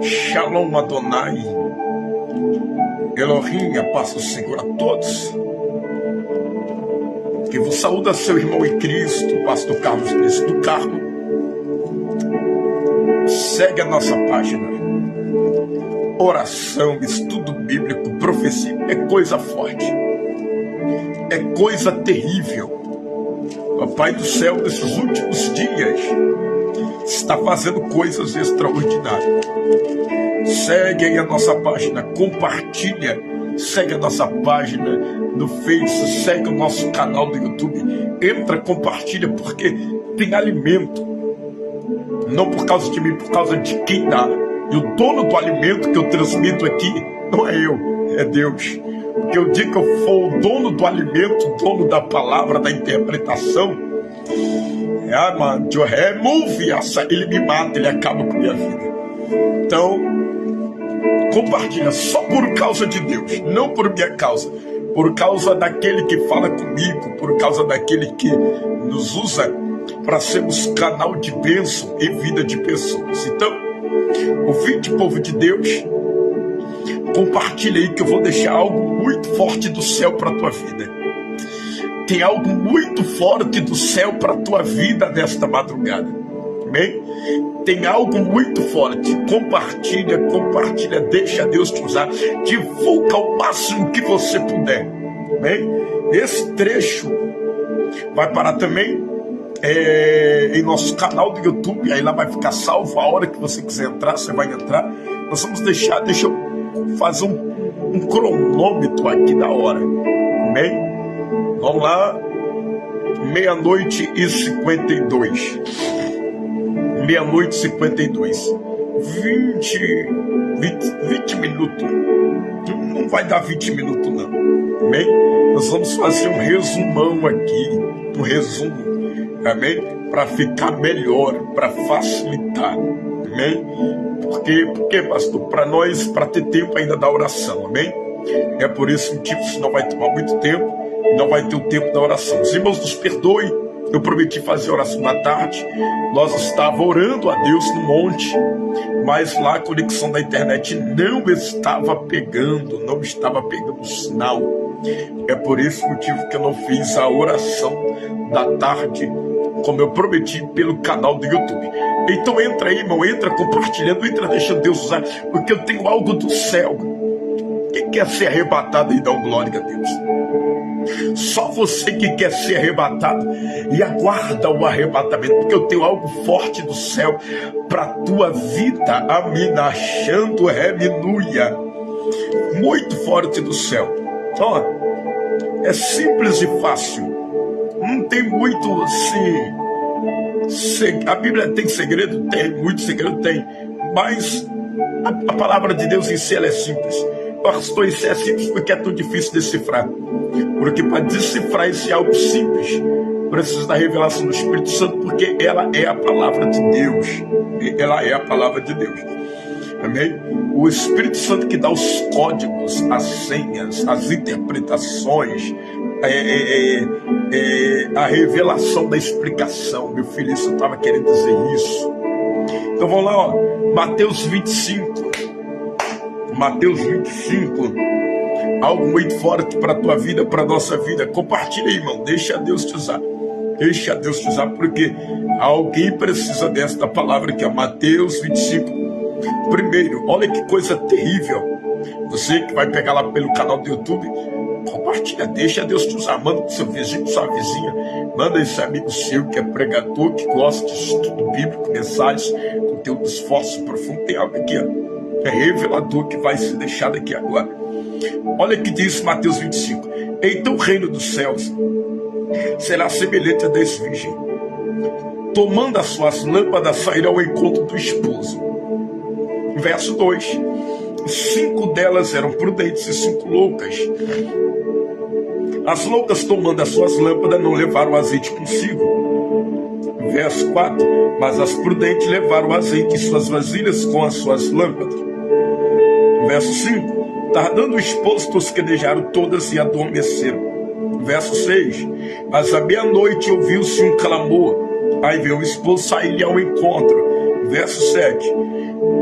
Shalom Adonai, Elohim, a paz do Senhor a todos. Que vos saúda seu irmão em Cristo, pastor Carlos Cristo do Carmo. Segue a nossa página. Oração, estudo bíblico, profecia, é coisa forte. É coisa terrível. O Pai do céu, nesses últimos dias, está fazendo coisas extraordinárias. Segue aí a nossa página, compartilha, segue a nossa página no Face, segue o nosso canal do YouTube, entra, compartilha, porque tem alimento, não por causa de mim, por causa de quem dá. E o dono do alimento que eu transmito aqui não é eu, é Deus. Porque o dia que eu for o dono do alimento, o dono da palavra, da interpretação, ele me mata, ele acaba com a minha vida. Então, compartilha só por causa de Deus, não por minha causa, por causa daquele que fala comigo, por causa daquele que nos usa para sermos canal de bênção e vida de pessoas. Então, ouvinte, povo de Deus, compartilha aí que eu vou deixar algo muito forte do céu para a tua vida. Tem algo muito forte do céu para a tua vida nesta madrugada. Amém? Tem algo muito forte. Compartilha, deixa Deus te usar. Divulga ao máximo que você puder. Amém? Esse trecho vai parar também em nosso canal do YouTube. Aí lá vai ficar salvo. A hora que você quiser entrar, você vai entrar. Nós vamos deixa eu fazer um cronômetro aqui da hora. Amém? Vamos lá, 00:52. 00:52. 20 minutos. Não vai dar 20 minutos, não. Amém? Nós vamos fazer um resumão aqui. Um resumo. Amém? Para ficar melhor, para facilitar. Amém? Porque, pastor? Para nós, para ter tempo ainda da oração. Amém? É por esse motivo, senão vai tomar muito tempo. Não vai ter o tempo da oração. Os irmãos nos perdoem. Eu prometi fazer oração na tarde. Nós estávamos orando a Deus no monte, mas lá a conexão da internet não estava pegando sinal. É por esse motivo que eu não fiz a oração da tarde, como eu prometi, pelo canal do YouTube. Então entra aí, irmão, entra compartilhando, entra deixando Deus usar, porque eu tenho algo do céu. Quem quer ser arrebatado e dar glória a Deus? Só você que quer ser arrebatado e aguarda o arrebatamento, porque eu tenho algo forte do céu para a tua vida. Aminachando reminuia, muito forte do céu. Ó, é simples e fácil, não tem muito assim. A Bíblia tem segredo? Tem, muito segredo tem, mas a palavra de Deus em si ela é simples. Pastor, isso é simples porque é tão difícil decifrar. Porque para decifrar esse algo simples, precisa da revelação do Espírito Santo, porque ela é a palavra de Deus. Ela é a palavra de Deus. Amém? O Espírito Santo que dá os códigos, as senhas, as interpretações, a revelação da explicação. Meu filho, isso eu estava querendo dizer isso. Então vamos lá, ó. Mateus 25. Mateus 25, algo muito forte para a tua vida, para a nossa vida. Compartilha aí, irmão, deixa Deus te usar. Deixa Deus te usar, porque alguém precisa desta palavra aqui, ó. Mateus 25. Primeiro, olha que coisa terrível. Você que vai pegar lá pelo canal do YouTube, compartilha, deixa Deus te usar. Manda para o seu vizinho, sua vizinha, manda esse amigo seu que é pregador, que gosta de estudo bíblico, mensagens, conteúdo esforço profundo. Tem algo aqui, ó. É revelador que vai se deixar daqui agora. Olha o que diz Mateus 25. Então o reino dos céus será semelhante a 10 virgens, tomando as suas lâmpadas, sairão ao encontro do esposo. Verso 2. 5 delas eram prudentes e 5 loucas. As loucas, tomando as suas lâmpadas, não levaram azeite consigo. Verso 4. Mas as prudentes levaram azeite em suas vasilhas com as suas lâmpadas. Verso 5. Tardando o esposo, tosquenejaram todas e adormeceram. Verso 6. Mas à meia-noite ouviu-se um clamor. Aí veio o esposo sair-lhe ao encontro. Verso 7.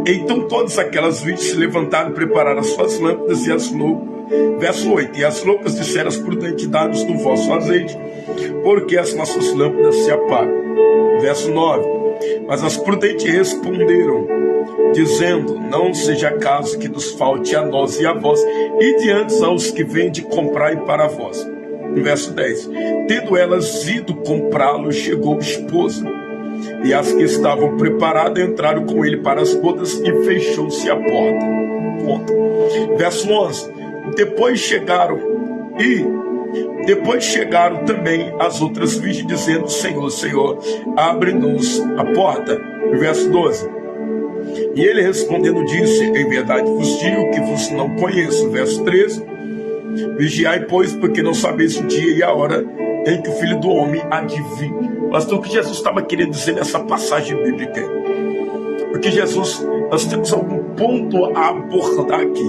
Então todas aquelas virgens se levantaram e prepararam as suas lâmpadas e as loucas. Verso 8. E as loucas disseram às prudentes: dá-nos do vosso azeite, porque as nossas lâmpadas se apagam. Verso 9. Mas as prudentes responderam, dizendo: não seja caso que nos falte a nós e a vós, e diante aos que vêm de comprar e para vós. Verso 10. Tendo elas ido comprá-lo, chegou o esposo, e as que estavam preparadas entraram com ele para as bodas, e fechou-se a porta. Verso 11. Depois chegaram também as outras virgens, dizendo: Senhor, Senhor, abre-nos a porta. Verso 12. E ele respondendo disse: em verdade vos digo que vos não conheço. Verso 13. Vigiai, pois, porque não sabeis o dia e a hora em que o Filho do Homem há de vir. Pastor, o que Jesus estava querendo dizer nessa passagem bíblica? Porque Jesus, nós temos algum ponto a abordar aqui,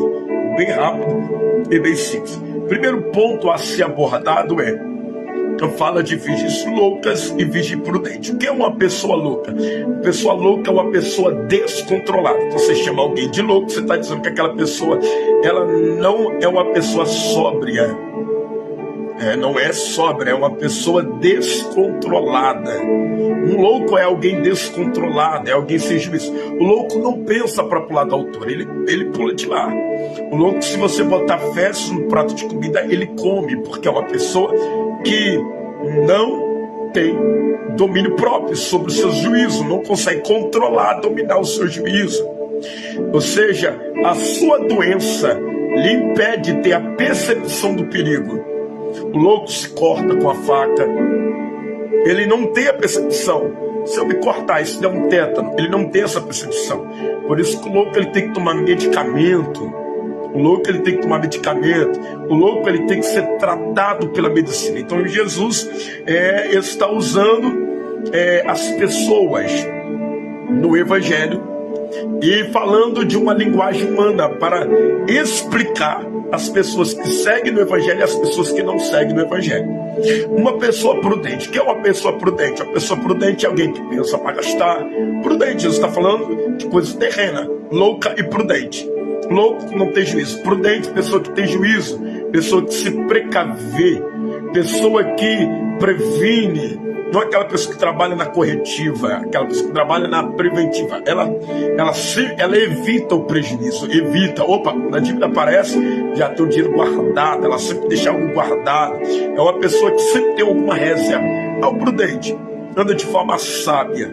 bem rápido e bem simples. Primeiro ponto a ser abordado fala de virgens loucas e virgem prudente. O que é uma pessoa louca? Uma pessoa louca é uma pessoa descontrolada. Então você chama alguém de louco, você está dizendo que aquela pessoa, ela não é uma pessoa sóbria. Não é sóbria, é uma pessoa descontrolada. Um louco é alguém descontrolado, é alguém sem juízo. O louco não pensa para pular da altura, ele pula de lá. O louco, se você botar fezes no prato de comida, ele come, porque é uma pessoa que não tem domínio próprio sobre o seu juízo, não consegue controlar, dominar o seu juízo. Ou seja, a sua doença lhe impede de ter a percepção do perigo. O louco se corta com a faca, ele não tem a percepção. Se eu me cortar, isso der um tétano, ele não tem essa percepção. Por isso que o louco ele tem que tomar medicamento. O louco ele tem que tomar medicamento. O louco ele tem que ser tratado pela medicina. Então Jesus está usando as pessoas no Evangelho e falando de uma linguagem humana para explicar as pessoas que seguem no Evangelho e as pessoas que não seguem no Evangelho. Uma pessoa prudente. O que é uma pessoa prudente? Uma pessoa prudente é alguém que pensa para gastar. Prudente, Jesus está falando de coisa terrena. Louca e prudente. Louco que não tem juízo. Prudente, pessoa que tem juízo. Pessoa que se precavê. Pessoa que previne. Não é aquela pessoa que trabalha na corretiva, aquela pessoa que trabalha na preventiva. Ela evita o prejuízo, evita. Opa, na dívida aparece, já tem o dinheiro guardado, ela sempre deixa algo guardado. É uma pessoa que sempre tem alguma reserva. É o prudente, anda de forma sábia.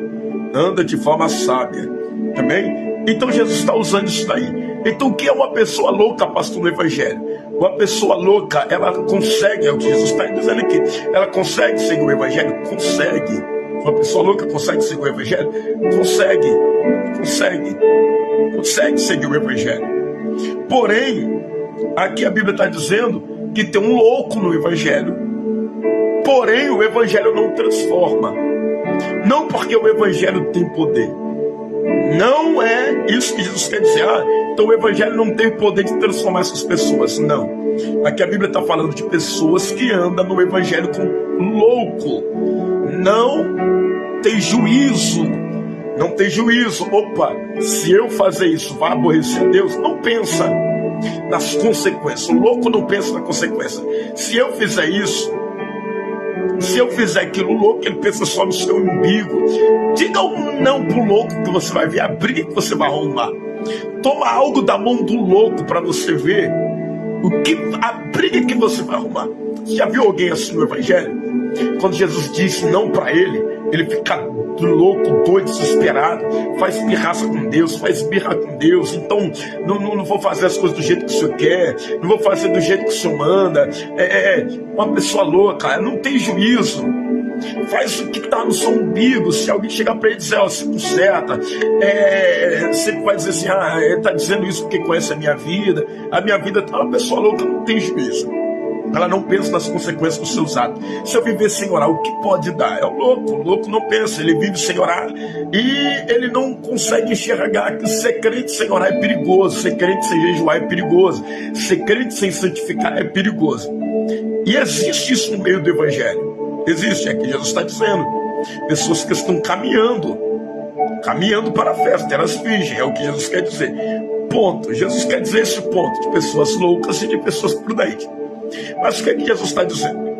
Também? Então Jesus está usando isso daí. Então o que é uma pessoa louca, pastor, no Evangelho? Uma pessoa louca, ela consegue, é o que Jesus está dizendo aqui, ela consegue seguir o Evangelho? Consegue. Uma pessoa louca consegue seguir o Evangelho? Consegue seguir o Evangelho. Porém, aqui a Bíblia está dizendo que tem um louco no Evangelho, porém o Evangelho não transforma. Não porque o Evangelho tem poder. Não é isso que Jesus quer dizer. Então o Evangelho não tem o poder de transformar essas pessoas. Não. Aqui a Bíblia está falando de pessoas que andam no Evangelho com louco. Não tem juízo. Não tem juízo. Opa, se eu fazer isso vai aborrecer Deus? Não pensa nas consequências. O louco não pensa na consequência. Se eu fizer isso, se eu fizer aquilo, louco, ele pensa só no seu umbigo. Diga um não pro louco que você vai ver a briga que você vai arrumar. Toma algo da mão do louco para você ver a briga que você vai arrumar. Você já viu alguém assim no Evangelho? Quando Jesus disse não para ele fica louco, doido, desesperado, faz pirraça com Deus, faz birra com Deus. Então não vou fazer as coisas do jeito que o Senhor quer, não vou fazer do jeito que o Senhor manda. Uma pessoa louca, não tem juízo, faz o que está no seu umbigo. Se alguém chegar para ele e dizer, se conserta, sempre vai dizer assim, ele está dizendo isso porque conhece a minha vida tá. Uma pessoa louca não tem juízo. Ela não pensa nas consequências dos seus atos. Se eu viver sem orar, o que pode dar? É o louco não pensa, ele vive sem orar e ele não consegue enxergar que ser crente sem orar é perigoso, ser crente sem jejuar é perigoso, ser crente sem santificar é perigoso. E existe isso no meio do Evangelho. Existe, é que Jesus está dizendo. Pessoas que estão caminhando caminhando para a festa, elas virgens, é o que Jesus quer dizer. Ponto. Jesus quer dizer esse ponto, de pessoas loucas e de pessoas prudentes. Mas o que é que Jesus está dizendo?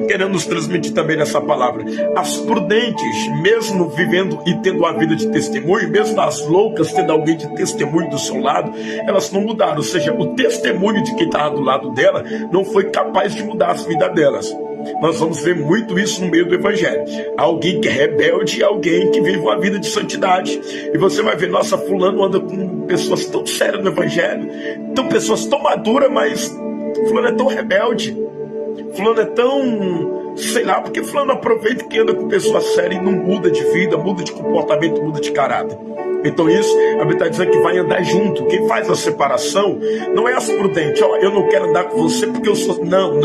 Querendo nos transmitir também nessa palavra. As prudentes, mesmo vivendo e tendo uma vida de testemunho, mesmo as loucas tendo alguém de testemunho do seu lado, elas não mudaram. Ou seja, o testemunho de quem estava do lado dela não foi capaz de mudar a vida delas. Nós vamos ver muito isso no meio do Evangelho. Alguém que é rebelde e alguém que vive uma vida de santidade. E você vai ver, nossa, fulano anda com pessoas tão sérias no Evangelho, então pessoas tão maduras, mas fulano é tão rebelde. Fulano é tão, sei lá, porque fulano aproveita que anda com pessoas sérias e não muda de vida, muda de comportamento, muda de caráter. Então isso, a Bíblia está dizendo que vai andar junto. Quem faz a separação não é as prudentes. Ó, eu não quero andar com você porque eu sou... Não.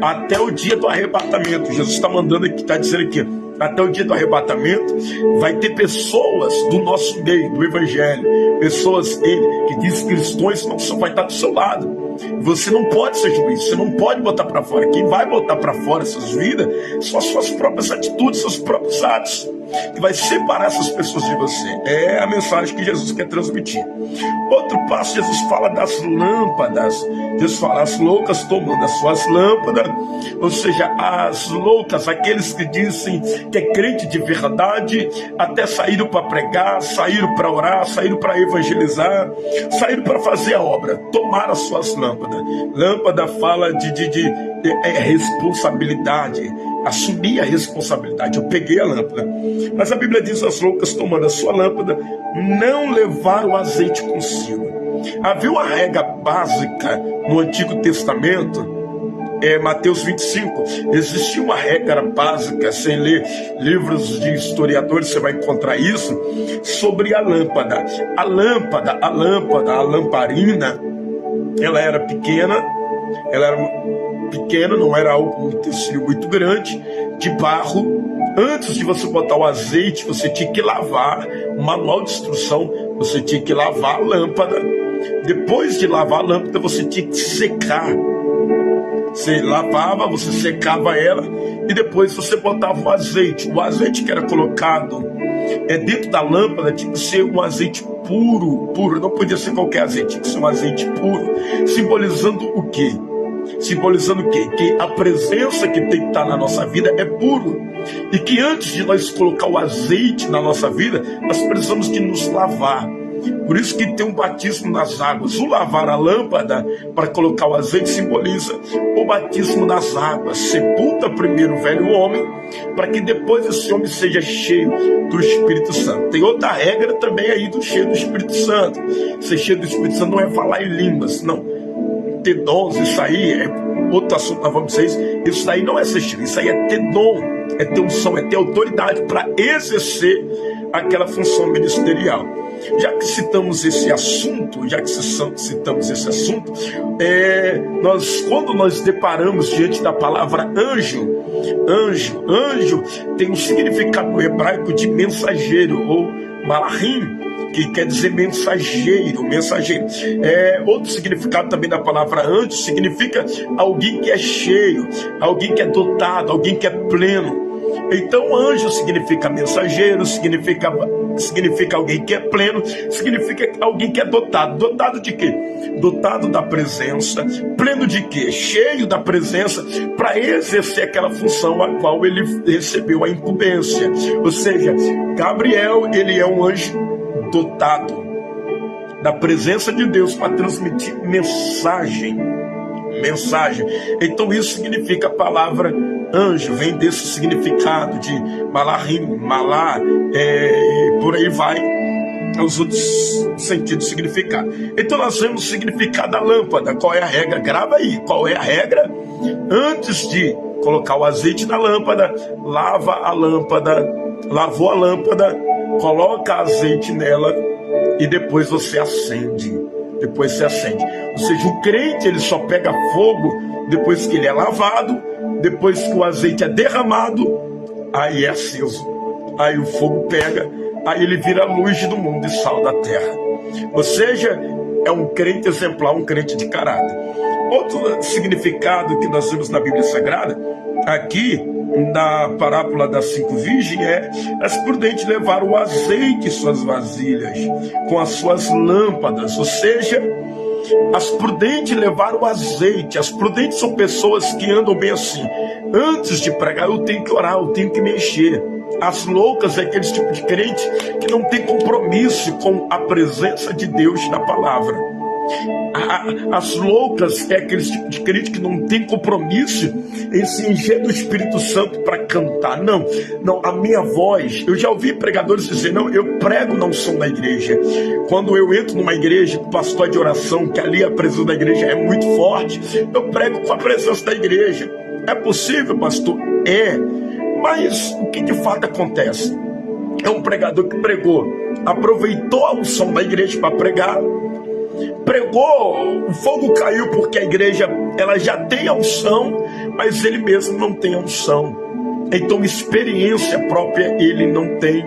Até o dia do arrebatamento. Jesus está mandando aqui, está dizendo aqui, até o dia do arrebatamento, vai ter pessoas do nosso meio, do Evangelho, pessoas que dizem cristãos, não só vai estar do seu lado. Você não pode ser juiz, você não pode botar para fora. Quem vai botar para fora essas vidas são as suas próprias atitudes, seus próprios atos, que vai separar essas pessoas de você. É a mensagem que Jesus quer transmitir. Outro passo, Jesus fala das lâmpadas. Jesus fala, as loucas tomando as suas lâmpadas, ou seja, as loucas, aqueles que dizem que é crente de verdade, até saíram para pregar, saíram para orar, saíram para evangelizar, saíram para fazer a obra, tomaram as suas lâmpadas. Lâmpada fala de responsabilidade, assumir a responsabilidade. Eu peguei a lâmpada, mas a Bíblia diz, as loucas tomando a sua lâmpada, não levaram azeite consigo. Havia uma regra básica no Antigo Testamento, Mateus 25, existia uma regra básica, sem ler livros de historiadores você vai encontrar isso, sobre a lâmpada. A lamparina, ela era pequena, não era algo com um tecido muito grande, de barro. Antes de você botar o azeite, você tinha que lavar, um manual de instrução, você tinha que lavar a lâmpada. Depois de lavar a lâmpada, você tinha que secar. Você lavava, você secava ela e depois você botava o azeite. O azeite que era colocado dentro da lâmpada tinha que ser um azeite puro, não podia ser qualquer azeite, tinha que ser um azeite puro, simbolizando o quê? Simbolizando o quê? Que a presença que tem que estar na nossa vida é puro. E que antes de nós colocar o azeite na nossa vida, nós precisamos de nos lavar. Por isso que tem um batismo nas águas. O lavar a lâmpada para colocar o azeite simboliza o batismo nas águas. Sepulta primeiro o velho homem, para que depois esse homem seja cheio do Espírito Santo. Tem outra regra também aí do cheio do Espírito Santo. Ser cheio do Espírito Santo não é falar em línguas, não. Ter dons, isso aí é outro assunto, nós vamos dizer isso daí não é ser cheio, isso aí é ter dom, é ter unção, é ter autoridade para exercer aquela função ministerial. Já que citamos esse assunto, quando nós deparamos diante da palavra anjo tem um significado no hebraico de mensageiro, ou malachim, que quer dizer mensageiro. Outro significado também da palavra anjo significa alguém que é cheio, alguém que é dotado, alguém que é pleno. Então anjo significa mensageiro, significa alguém que é pleno, significa alguém que é dotado. Dotado de quê? Dotado da presença. Pleno de quê? Cheio da presença, para exercer aquela função a qual ele recebeu a incumbência. Ou seja, Gabriel, ele é um anjo dotado da presença de Deus para transmitir mensagem. Então isso significa a palavra anjo, vem desse significado de malachim, malá, por aí vai os outros sentidos de significado. Então nós vemos o significado da lâmpada. Qual é a regra? Grava aí, qual é a regra? Antes de colocar o azeite na lâmpada, lavou a lâmpada, coloca azeite nela e depois você acende. Ou seja, o crente ele só pega fogo depois que ele é lavado, depois que o azeite é derramado, aí é aceso. Aí o fogo pega, aí ele vira luz do mundo e sal da terra. Ou seja, é um crente exemplar, um crente de caráter. Outro significado que nós vemos na Bíblia Sagrada, aqui da parábola das 5 virgens é: as prudentes levaram o azeite em suas vasilhas, com as suas lâmpadas. Ou seja, as prudentes levaram o azeite. As prudentes são pessoas que andam bem assim: antes de pregar eu tenho que orar, eu tenho que mexer. As loucas é aquele tipo de crente que não tem compromisso com a presença de Deus na palavra. As loucas é aquele tipo de crente que não tem compromisso em se encher do Espírito Santo para cantar. Não, a minha voz, eu já ouvi pregadores dizer: não, eu prego na unção da igreja. Quando eu entro numa igreja com pastor de oração, que ali a presença da igreja é muito forte, eu prego com a presença da igreja. É possível, pastor? É. Mas o que de fato acontece? É um pregador que pregou, aproveitou a unção da igreja para pregar, pregou, o fogo caiu porque a igreja ela já tem a unção, mas ele mesmo não tem a unção. Então experiência própria ele não tem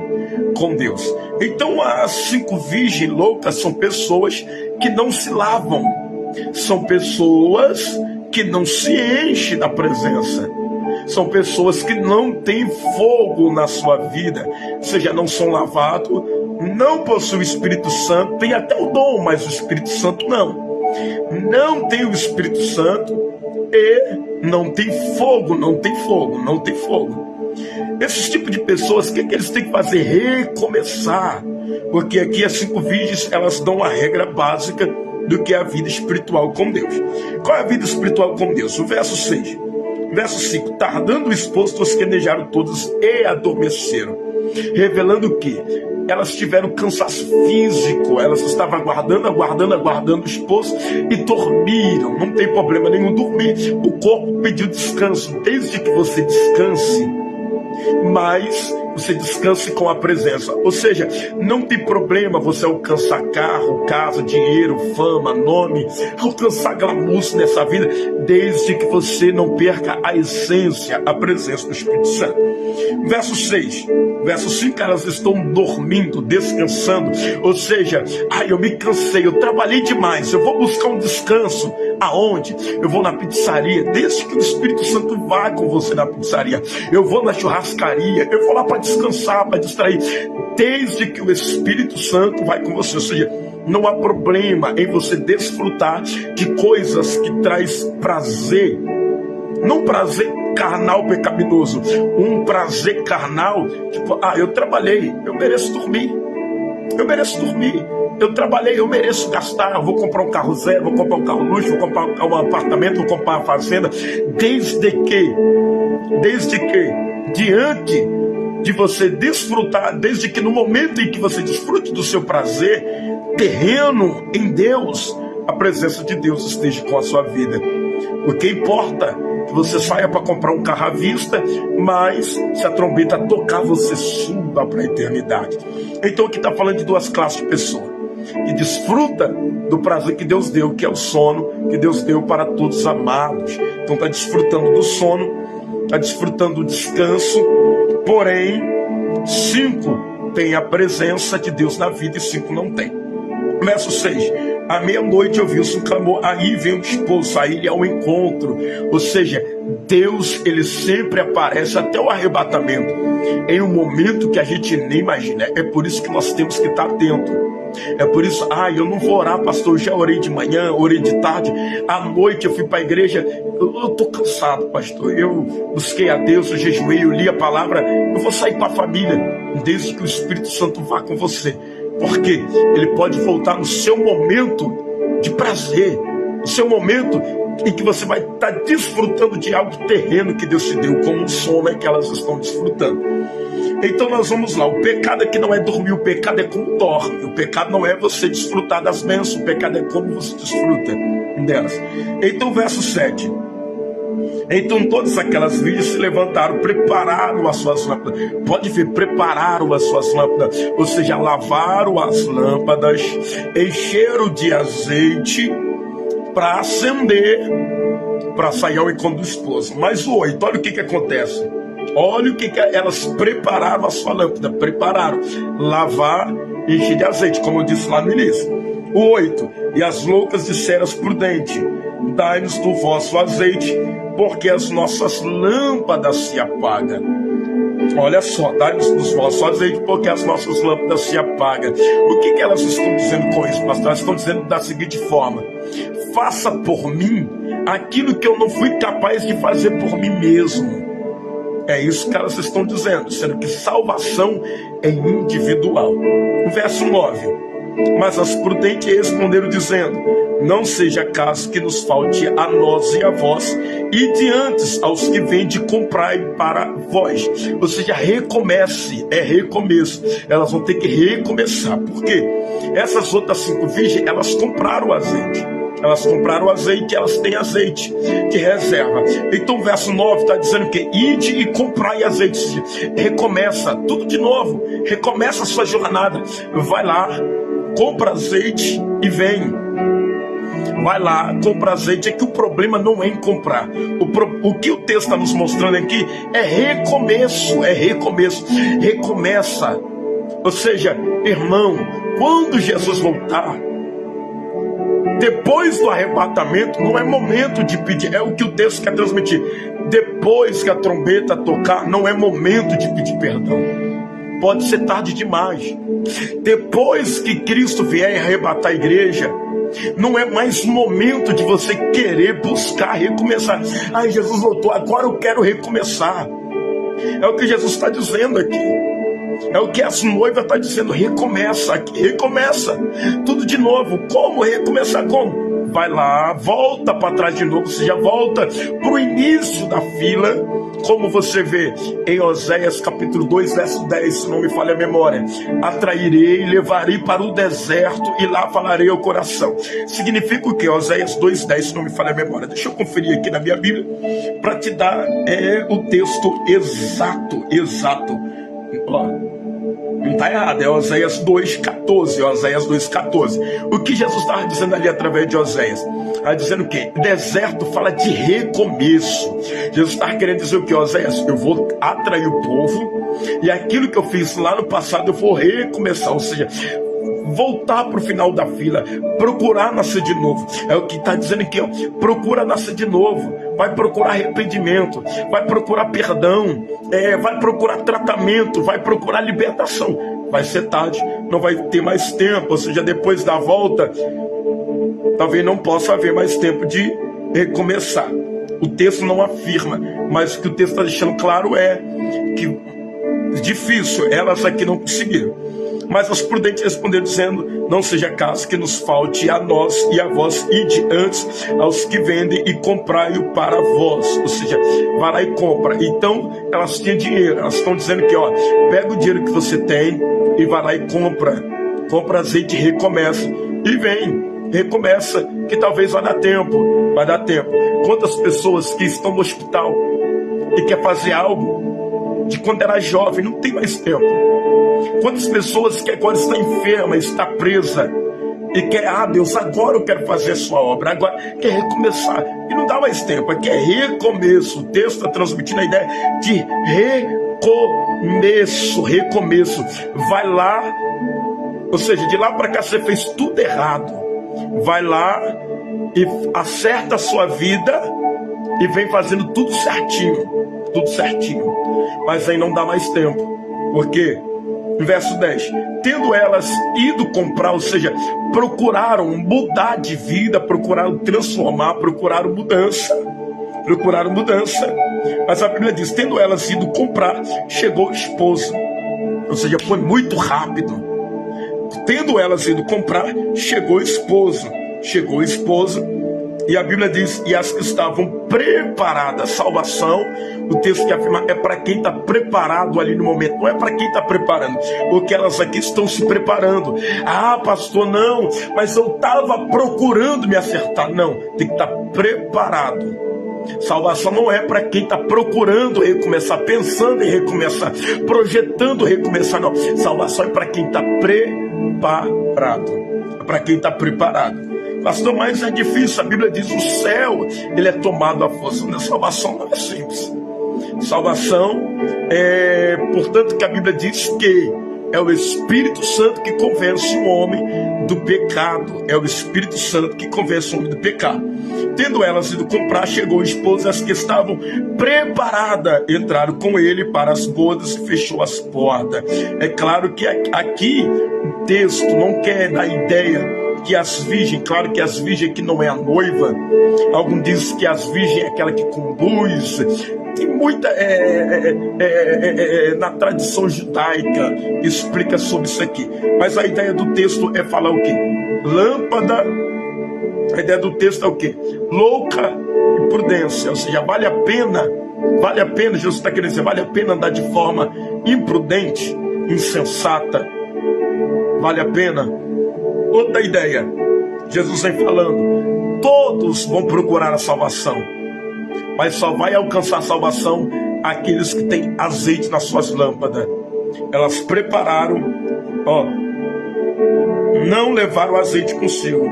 com Deus. Então as 5 virgens loucas são pessoas que não se lavam, são pessoas que não se enchem da presença, são pessoas que não têm fogo na sua vida, ou seja, não são lavados, não possuem o Espírito Santo, tem até o dom, mas o Espírito Santo não tem o Espírito Santo e não tem fogo. Esses tipos de pessoas, o que eles têm que fazer? Recomeçar, porque aqui as 5 virgens, elas dão a regra básica do que é a vida espiritual com Deus. Qual é a vida espiritual com Deus? O verso 6. Verso 5: tardando o esposo, tosquenejaram todos e adormeceram, revelando o que? Elas tiveram cansaço físico, elas estavam aguardando o esposo e dormiram. Não tem problema nenhum dormir, o corpo pediu descanso. Desde que você descanse, mas você descanse com a presença. Ou seja, não tem problema você alcançar carro, casa, dinheiro, fama, nome, alcançar glamour nessa vida, desde que você não perca a essência, a presença do Espírito Santo. Verso 6, verso 5, elas estão dormindo, descansando. Ou seja, eu me cansei, eu trabalhei demais, eu vou buscar um descanso. Aonde? Eu vou na pizzaria, desde que o Espírito Santo vá com você na pizzaria. Eu vou na churrascaria, eu vou lá para descansar, para distrair, desde que o Espírito Santo vai com você. Ou seja, não há problema em você desfrutar de coisas que traz prazer, não prazer carnal pecaminoso, um prazer carnal, tipo, eu trabalhei, eu mereço dormir, eu trabalhei, eu mereço gastar, eu vou comprar um carro zero, vou comprar um carro luxo, vou comprar um apartamento, vou comprar uma fazenda, desde que diante de você desfrutar, desde que no momento em que você desfrute do seu prazer terreno em Deus, a presença de Deus esteja com a sua vida. O que importa é que você saia para comprar um carro à vista, mas se a trombeta tocar, você suba para a eternidade. Então aqui está falando de 2 classes de pessoas que desfruta do prazer que Deus deu, que é o sono que Deus deu para todos os amados. Então está desfrutando do sono, está desfrutando do descanso. Porém, 5 tem a presença de Deus na vida e 5 não tem. Verso 6: à meia-noite ouviu-se um clamor, aí vem o esposo, aí ele é ao encontro. Ou seja, Deus, ele sempre aparece até o arrebatamento, em um momento que a gente nem imagina. É por isso que nós temos que estar atento. É por isso, eu não vou orar, pastor, eu já orei de manhã, orei de tarde, à noite eu fui para a igreja, eu estou cansado, pastor, eu busquei a Deus, eu jejuei, eu li a palavra, eu vou sair para a família, desde que o Espírito Santo vá com você, porque ele pode voltar no seu momento de prazer, no seu momento em que você vai estar desfrutando de algo terreno que Deus te deu, como um sono que elas estão desfrutando. Então nós vamos lá. O pecado aqui não é dormir, o pecado é como dorme. O pecado não é você desfrutar das bênçãos, o pecado é como você desfruta delas. Então verso 7: então todas aquelas virgens se levantaram, prepararam as suas lâmpadas. Pode ver, prepararam as suas lâmpadas, ou seja, lavaram as lâmpadas, encheram de azeite para acender, para sair ao encontro do esposo. Mas o 8, olha o que acontece. Olha o que elas prepararam a sua lâmpada. Prepararam, lavar e encher de azeite, como eu disse lá no início. O 8, e as loucas disseram às prudentes: dai-nos do vosso azeite, porque as nossas lâmpadas lâmpada se apaga. Olha só, dá-nos vossos azeite, porque as nossas lâmpadas se apagam. O que elas estão dizendo com isso, pastor? Elas estão dizendo da seguinte forma: faça por mim aquilo que eu não fui capaz de fazer por mim mesmo. É isso que elas estão dizendo, sendo que salvação é individual. O verso 9: mas as prudentes responderam dizendo: não seja caso que nos falte a nós e a vós, e diante aos que vende, comprai para vós. Ou seja, recomece, é recomeço. Elas vão ter que recomeçar. Por quê? Essas outras 5 virgens, elas compraram o azeite. Elas compraram o azeite, elas têm azeite de reserva. Então o verso 9 está dizendo que ide e comprai azeite. Recomeça, tudo de novo. Recomeça a sua jornada. Vai lá, compra azeite e vem. Vai lá, compra azeite. É que o problema não é em comprar. O que o texto está nos mostrando aqui é recomeço. É recomeço. Recomeça. Ou seja, irmão, quando Jesus voltar, depois do arrebatamento, não é momento de pedir. É o que o texto quer transmitir. Depois que a trombeta tocar, não é momento de pedir perdão. Pode ser tarde demais. Depois que Cristo vier e arrebatar a igreja, não é mais momento de você querer buscar recomeçar. Ai, Jesus voltou, agora eu quero recomeçar. É o que Jesus está dizendo aqui. É o que a noiva está dizendo: recomeça aqui, recomeça tudo de novo. Como recomeçar? Como? Vai lá, volta para trás de novo. Você já volta para o início da fila, como você vê em Oséias capítulo 2, verso 10, se não me falha a memória: atrairei, levarei para o deserto e lá falarei ao coração. Significa o que? Oséias 2, 10, se não me falha a memória. Deixa eu conferir aqui na minha Bíblia para te dar o texto exato. Ó, não está errado, é Oséias 2,14. Oséias 2,14. O que Jesus estava dizendo ali através de Oséias? Estava dizendo o quê? Deserto fala de recomeço. Jesus estava querendo dizer o que? Oséias, eu vou atrair o povo, e aquilo que eu fiz lá no passado eu vou recomeçar. Ou seja, voltar para o final da fila, procurar nascer de novo. É o que está dizendo aqui, ó. Procura nascer de novo. Vai procurar arrependimento, vai procurar perdão, vai procurar tratamento, vai procurar libertação. Vai ser tarde, não vai ter mais tempo. Ou seja, depois da volta, talvez não possa haver mais tempo de recomeçar. O texto não afirma, mas o que o texto está deixando claro é que difícil, elas aqui não conseguiram. Mas os prudentes responderam dizendo: não seja caso que nos falte a nós e a vós, ide antes aos que vendem e comprai-o para vós. Ou seja, vai lá e compra. Então elas tinham dinheiro, elas estão dizendo que, ó, pega o dinheiro que você tem e vai lá e compra azeite, recomeça e vem, recomeça, que talvez vai dar tempo. Quantas pessoas que estão no hospital e quer fazer algo de quando era jovem, não tem mais tempo. Quantas pessoas que agora está enferma, está presa e quer: Deus, agora eu quero fazer a sua obra, agora quer recomeçar, e não dá mais tempo, aqui é recomeço. O texto está transmitindo a ideia de recomeço. Vai lá, ou seja, de lá para cá você fez tudo errado, vai lá e acerta a sua vida e vem fazendo tudo certinho, mas aí não dá mais tempo. Por quê? Verso 10: tendo elas ido comprar, ou seja, procuraram mudar de vida, procuraram transformar, procuraram mudança. Mas a Bíblia diz: tendo elas ido comprar, chegou o esposo. Ou seja, foi muito rápido. Tendo elas ido comprar, chegou o esposo. E a Bíblia diz: e as que estavam preparadas. Salvação, o texto que afirma, é para quem está preparado ali no momento, não é para quem está preparando, porque elas aqui estão se preparando. Pastor, não, mas eu estava procurando me acertar. Não, tem que estar preparado. Salvação não é para quem está procurando recomeçar, pensando em recomeçar, projetando recomeçar, não. Salvação é para quem está preparado. Pastor, mas é difícil. A Bíblia diz: o céu, ele é tomado à força. Salvação não é simples. Salvação é, portanto, que a Bíblia diz que é o Espírito Santo que convence o homem do pecado. É o Espírito Santo que convence o homem do pecado. Tendo elas ido comprar, chegou o esposo, as que estavam preparadas entraram com ele para as bodas e fechou as portas. É claro que aqui o texto não quer dar ideia que as virgens, claro que as virgens que não é a noiva. Alguns dizem que as virgens é aquela que conduz. Tem muita na tradição judaica explica sobre isso aqui. Mas a ideia do texto é falar o quê? Lâmpada. A ideia do texto é o quê? Louca e prudência. Ou seja, vale a pena, Jesus está querendo dizer, vale a pena andar de forma imprudente, insensata. Vale a pena. Outra ideia, Jesus vem falando, todos vão procurar a salvação, mas só vai alcançar a salvação aqueles que têm azeite nas suas lâmpadas. Elas prepararam, não levaram azeite consigo.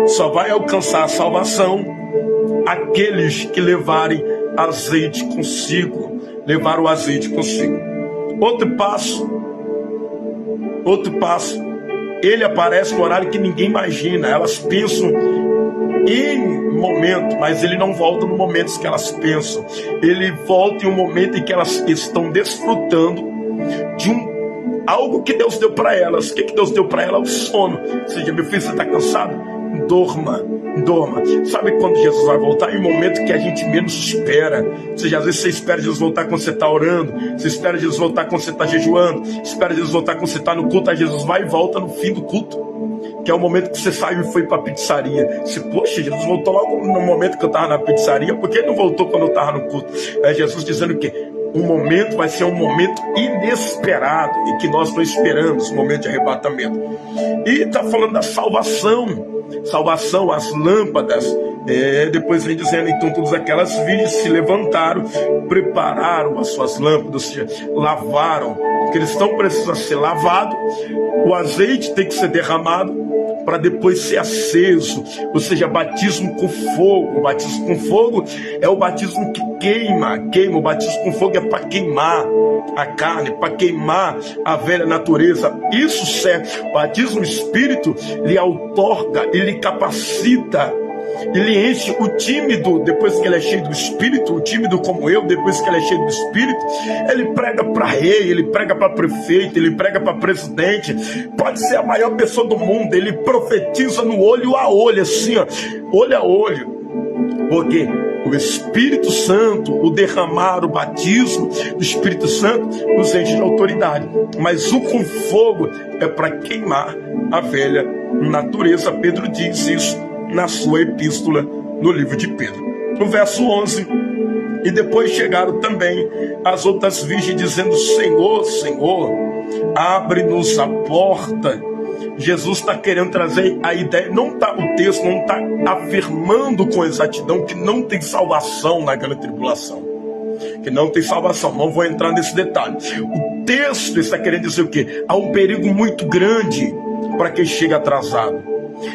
Só vai alcançar a salvação aqueles que levarem azeite consigo. Levaram o azeite consigo. Outro passo. Ele aparece no horário que ninguém imagina. Elas pensam em momento, mas ele não volta no momento que elas pensam. Ele volta em um momento em que elas estão desfrutando de algo que Deus deu para elas. O que Deus deu para elas? O sono. Ou seja, meu filho, você está cansado? Dorma. Sabe quando Jesus vai voltar? Em um momento que a gente menos espera. Ou seja, às vezes você espera Jesus voltar quando você está orando, você espera Jesus voltar quando você está jejuando, espera Jesus voltar quando você está no culto. Aí Jesus vai e volta no fim do culto, que é o momento que você saiu e foi para a pizzaria. Você, poxa, Jesus voltou logo no momento que eu estava na pizzaria, por que ele não voltou quando eu estava no culto? É Jesus dizendo que um momento vai ser um momento inesperado e que nós não esperamos, o momento de arrebatamento. E está falando da salvação, as lâmpadas. Depois vem dizendo, então todas aquelas virgens se levantaram, prepararam as suas lâmpadas, ou seja, lavaram, porque eles estão precisando ser lavados, o azeite tem que ser derramado para depois ser aceso, ou seja, batismo com fogo. O batismo com fogo é o batismo que queima. O batismo com fogo é para queimar a carne, para queimar a velha natureza. Isso serve. O batismo no Espírito, ele outorga, ele capacita, ele enche o tímido, depois que ele é cheio do Espírito, o tímido como eu, depois que ele é cheio do Espírito, ele prega para rei, ele prega para prefeito, ele prega para presidente, pode ser a maior pessoa do mundo, ele profetiza no olho a olho, assim, olho a olho, porque o Espírito Santo, o derramar, o batismo do Espírito Santo nos enche de autoridade, mas o com fogo é para queimar a velha natureza. Pedro diz isso na sua epístola, no livro de Pedro. No verso 11, e depois chegaram também as outras virgens dizendo, Senhor, Senhor, abre-nos a porta. Jesus está querendo trazer a ideia, o texto não está afirmando com exatidão que não tem salvação na grande tribulação. Que não tem salvação, não vou entrar nesse detalhe. O texto está querendo dizer o quê? Há um perigo muito grande para quem chega atrasado.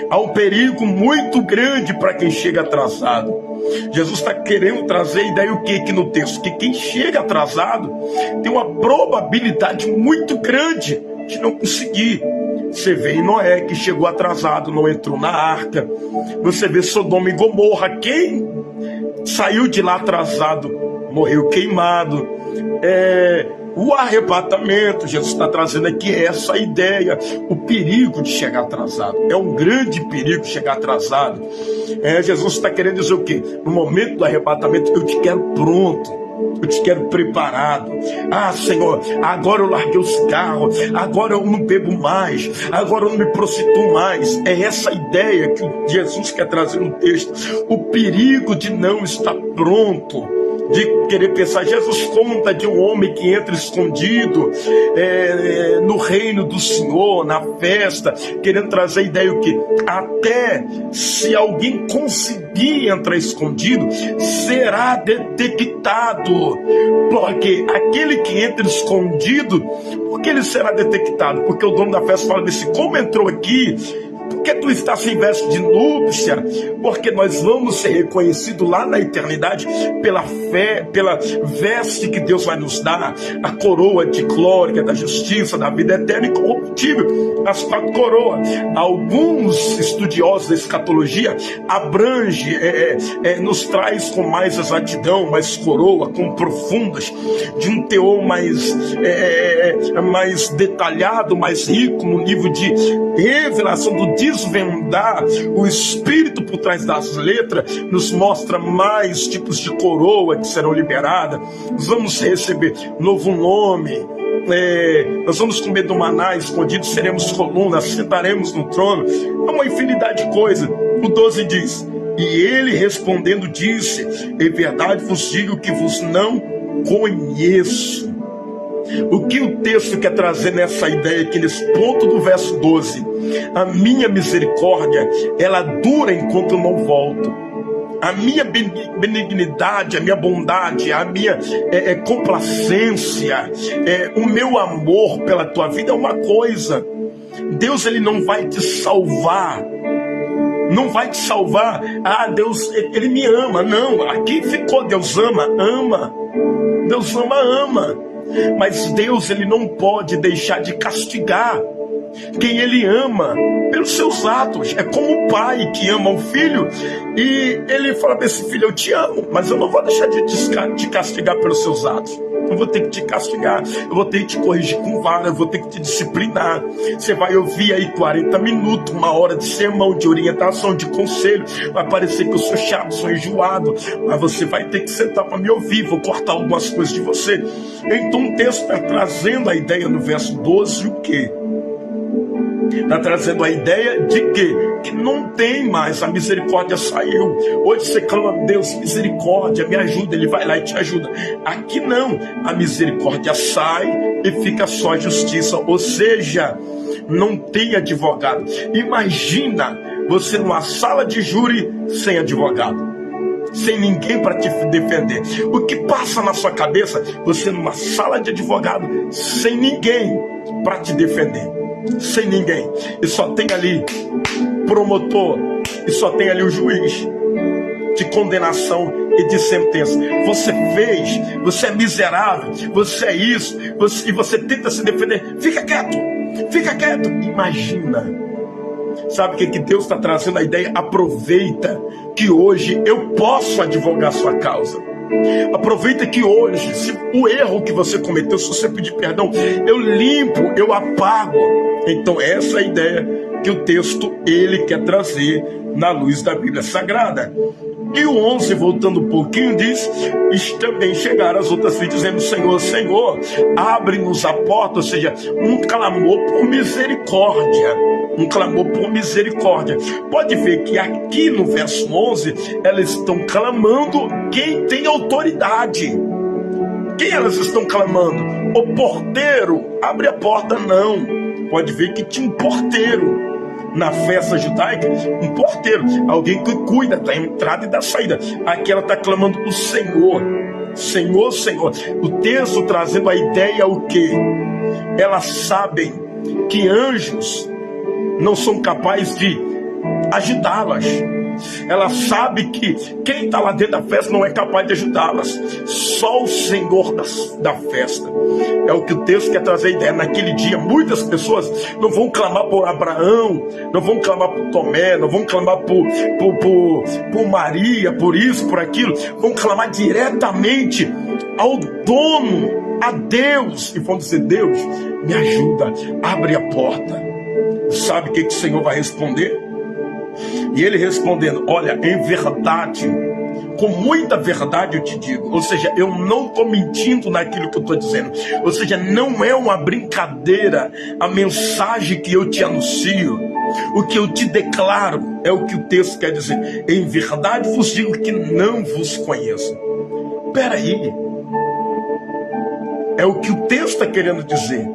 Há um perigo muito grande para quem chega atrasado. Jesus está querendo trazer a ideia o que aqui no texto? Que quem chega atrasado tem uma probabilidade muito grande de não conseguir. Você vê em Noé, que chegou atrasado, não entrou na arca. Você vê Sodoma e Gomorra, quem saiu de lá atrasado morreu queimado. O arrebatamento, Jesus está trazendo aqui essa ideia, o perigo de chegar atrasado. É um grande perigo chegar atrasado. Jesus está querendo dizer o quê? No momento do arrebatamento, eu te quero pronto, eu te quero preparado. Ah, Senhor, agora eu larguei o cigarro, agora eu não bebo mais, agora eu não me prostituo mais. É essa ideia que Jesus quer trazer no texto. O perigo de não estar pronto, de querer pensar. Jesus conta de um homem que entra escondido no reino do Senhor, na festa, querendo trazer a ideia o que até se alguém conseguir entrar escondido, será detectado. Porque aquele que entra escondido, por que ele será detectado? Porque o dono da festa fala desse, como entrou aqui, por que tu estás sem veste de núpcia? Porque nós vamos ser reconhecidos lá na eternidade pela fé, pela veste que Deus vai nos dar, a coroa de glória, da justiça, da vida eterna e incorruptível, as 4 coroas. Alguns estudiosos da escatologia abrange, nos traz com mais exatidão, mais coroa, com profundas, de um teor mais detalhado, mais rico no nível de revelação, do desvendar o espírito por trás das letras, nos mostra mais tipos de coroa que serão liberadas. Nós vamos receber novo nome, nós vamos comer do maná escondido, seremos colunas, sentaremos no trono. É uma infinidade de coisas. O 12 diz: e ele respondendo disse, em verdade vos digo que vos não conheço. O que o texto quer trazer nessa ideia aqui, nesse ponto do verso 12? A minha misericórdia, ela dura enquanto eu não volto. A minha benignidade, a minha bondade, a minha complacência, o meu amor pela tua vida é uma coisa. Deus, ele não vai te salvar. Não vai te salvar. Ah, Deus, ele me ama. Não, aqui ficou Deus ama. Deus ama. Mas Deus, ele não pode deixar de castigar quem ele ama pelos seus atos. É como o pai que ama o filho e ele fala para esse filho: eu te amo, mas eu não vou deixar de te castigar pelos seus atos. Eu vou ter que te castigar, eu vou ter que te corrigir com vara, eu vou ter que te disciplinar. Você vai ouvir aí 40 minutos, 1 hora de sermão, de orientação, de conselho. Vai parecer que eu sou chato, sou enjoado, mas você vai ter que sentar para me ouvir. Vou cortar algumas coisas de você. Então o texto está trazendo a ideia no verso 12, o quê? Está trazendo a ideia de que não tem mais, a misericórdia saiu. Hoje você clama: Deus, misericórdia, me ajuda. Ele vai lá e te ajuda. Aqui não, a misericórdia sai e fica só a justiça. Ou seja, não tem advogado. Imagina você numa sala de júri sem advogado, sem ninguém para te defender. O que passa na sua cabeça? Você numa sala de advogado sem ninguém para te defender, sem ninguém, e só tem ali promotor, e só tem ali o juiz de condenação e de sentença. Você fez, você é miserável, você é isso, e você tenta se defender. Fica quieto. Imagina. Sabe o que Deus está trazendo a ideia? Aproveita que hoje eu posso advogar sua causa. Aproveita que hoje, se o erro que você cometeu, se você pedir perdão, eu limpo, eu apago. Então essa é a ideia que o texto ele quer trazer na luz da Bíblia Sagrada. E o 11, voltando um pouquinho, diz: e também chegaram as outras filhas dizendo: Senhor, Senhor, abre-nos a porta. Ou seja, um clamor por misericórdia. Pode ver que aqui no verso 11, elas estão clamando quem tem autoridade. Quem elas estão clamando? O porteiro. Abre a porta, não. Pode ver que tinha um porteiro. Na festa judaica, um porteiro, alguém que cuida da entrada e da saída. Aqui ela está clamando o Senhor. Senhor, Senhor. O texto trazendo a ideia o quê? Elas sabem que anjos não são capazes de ajudá-las. Ela sabe que quem está lá dentro da festa não é capaz de ajudá-las. Só o Senhor da festa. É o que o texto quer trazer a ideia. Naquele dia, muitas pessoas não vão clamar por Abraão, não vão clamar por Tomé, não vão clamar por Maria, por isso, por aquilo. Vão clamar diretamente ao dono, a Deus. E vão dizer: Deus, me ajuda, abre a porta. Sabe o que o Senhor vai responder? E ele respondendo: olha, em verdade, com muita verdade eu te digo. Ou seja, eu não estou mentindo naquilo que eu estou dizendo. Ou seja, não é uma brincadeira a mensagem que eu te anuncio. O que eu te declaro é o que o texto quer dizer. Em verdade vos digo que não vos conheço. Espera aí. É o que o texto está querendo dizer.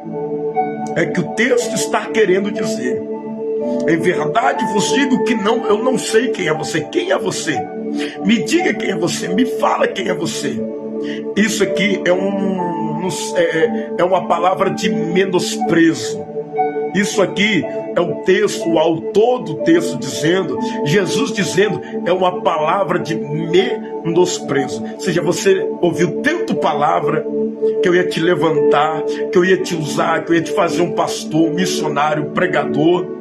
É que o texto está querendo dizer. Em verdade vos digo que não, eu não sei quem é você. Quem é você? Me diga quem é você. Me fala quem é você. Isso aqui é uma palavra de menosprezo. Isso aqui é o texto, o autor do texto dizendo, Jesus dizendo, é uma palavra de menosprezo. Ou seja, você ouviu tanto palavra que eu ia te levantar, que eu ia te usar, que eu ia te fazer um pastor, um missionário, um pregador.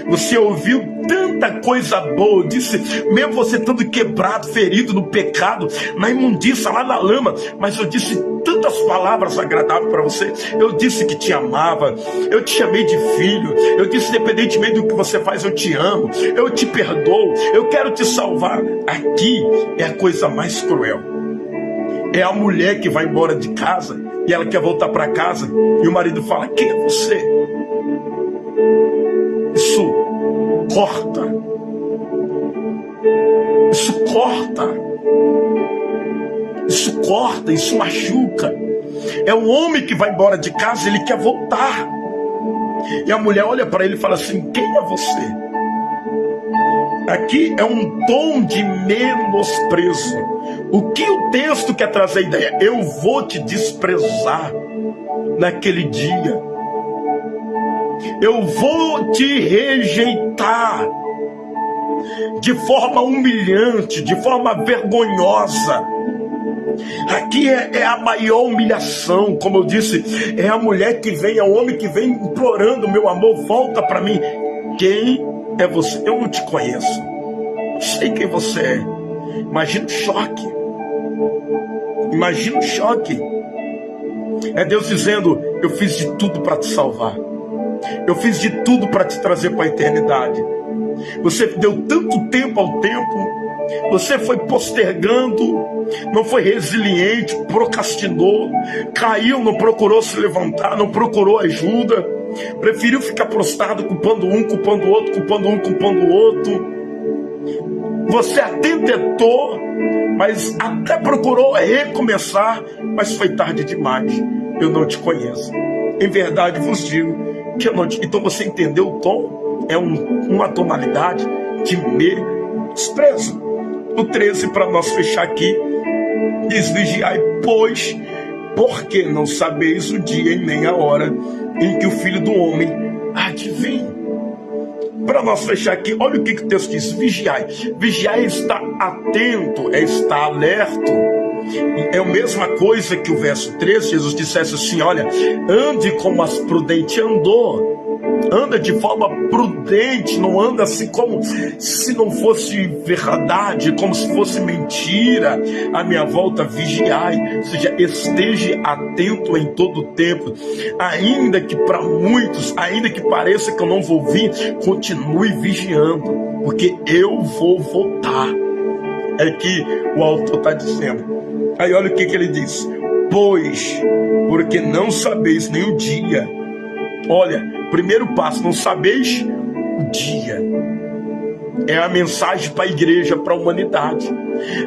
Você ouviu tanta coisa boa, disse, mesmo você estando quebrado, ferido no pecado, na imundícia, lá na lama, mas eu disse tantas palavras agradáveis para você. Eu disse que te amava, eu te chamei de filho, eu disse, independentemente do que você faz, eu te amo, eu te perdoo, eu quero te salvar. Aqui é a coisa mais cruel. É a mulher que vai embora de casa e ela quer voltar para casa e o marido fala, quem é você? Isso corta. Isso corta. Isso corta, isso machuca. É o homem que vai embora de casa, ele quer voltar. E a mulher olha para ele e fala assim, quem é você? Aqui é um tom de menosprezo. O que o texto quer trazer a ideia? Eu vou te desprezar naquele dia. Eu vou te rejeitar de forma humilhante, de forma vergonhosa. Aqui é a maior humilhação, como eu disse, é a mulher que vem, é o homem que vem implorando, meu amor, volta para mim. Quem é você? Eu não te conheço, não sei quem você é. Imagina o choque. Imagina o choque. É Deus dizendo, eu fiz de tudo para te salvar. Eu fiz de tudo para te trazer para a eternidade. Você deu tanto tempo ao tempo, você foi postergando, não foi resiliente, procrastinou, caiu, não procurou se levantar, não procurou ajuda, preferiu ficar prostrado, culpando um, culpando o outro, culpando um, culpando o outro. Você até tentou, mas até procurou recomeçar, mas foi tarde demais. Eu não te conheço. Em verdade vos digo que eu não te... Então você entendeu o tom? É uma tonalidade de menosprezo. O 13, para nós fechar aqui, diz, vigiai, pois, porque não sabeis o dia e nem a hora em que o Filho do Homem há de vir. Para nós fechar aqui, olha o que o texto diz, vigiai. Vigiai é estar atento, é estar alerto. É a mesma coisa que o verso 13, Jesus dissesse assim, olha, ande como as prudentes andou. Anda de forma prudente, não anda assim como se não fosse verdade, como se fosse mentira. A minha volta, vigiai, ou seja, esteja atento em todo o tempo. Ainda que para muitos, ainda que pareça que eu não vou vir, continue vigiando, porque eu vou voltar. É que o autor está dizendo. Aí olha o que ele diz. Pois, porque não sabeis nem o dia. Olha, primeiro passo, não sabeis o dia. É a mensagem para a igreja, para a humanidade.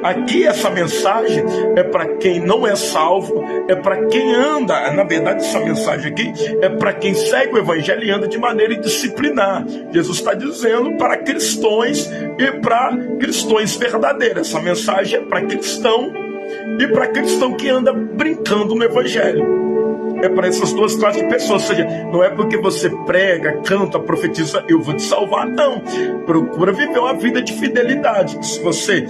Aqui essa mensagem é para quem não é salvo, é para quem anda. Na verdade, essa mensagem aqui é para quem segue o evangelho e anda de maneira indisciplinar. Jesus está dizendo para cristãos e para cristãos verdadeiros. Essa mensagem é para cristão e para cristão que anda brincando no evangelho. É para essas duas classes de pessoas. Ou seja, não é porque você prega, canta, profetiza, eu vou te salvar, não. Procura viver uma vida de fidelidade. Se você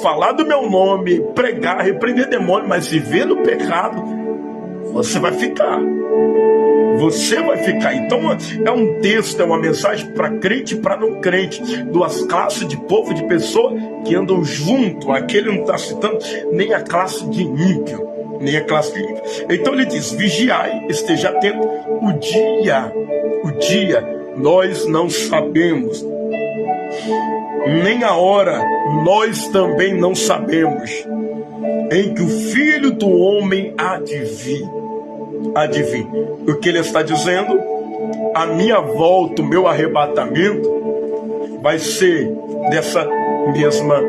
falar do meu nome, pregar, repreender demônio, mas viver no pecado, você vai ficar. Você vai ficar. Então é um texto, é uma mensagem para crente e para não crente. Duas classes de povo, de pessoas que andam junto. Aquele não está citando nem a classe de ímpio, nem a classe de ímpio. Então ele diz, vigiai, esteja atento. O dia, nós não sabemos. Nem a hora, nós também não sabemos. Em que o Filho do Homem há de vir. Adivinhe o que ele está dizendo? A minha volta, o meu arrebatamento vai ser dessa mesma